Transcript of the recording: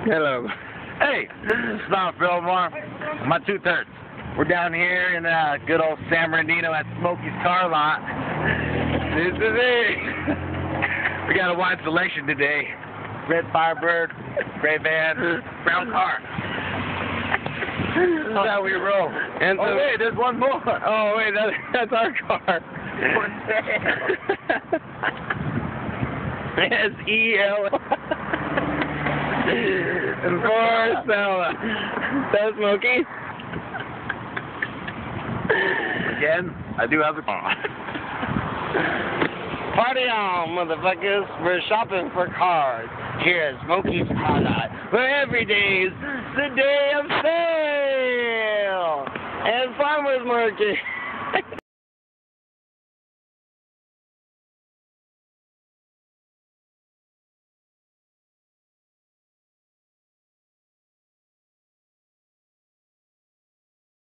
Hello. Hey, this is Stomp Fillmore. My 2/3. We're down here in good old San Bernardino at Smokey's Car Lot. This is it. We got a wide selection today. Red Firebird, gray van, brown car. That's how we roll. And so, wait, there's one more. Oh wait, that's our car. S-E-L. And for Stella. That Smokey? Again, I do have the car. Party on, motherfuckers. We're shopping for cars here at Smokey's Car Lot, where every day is the day of sale and farmers market.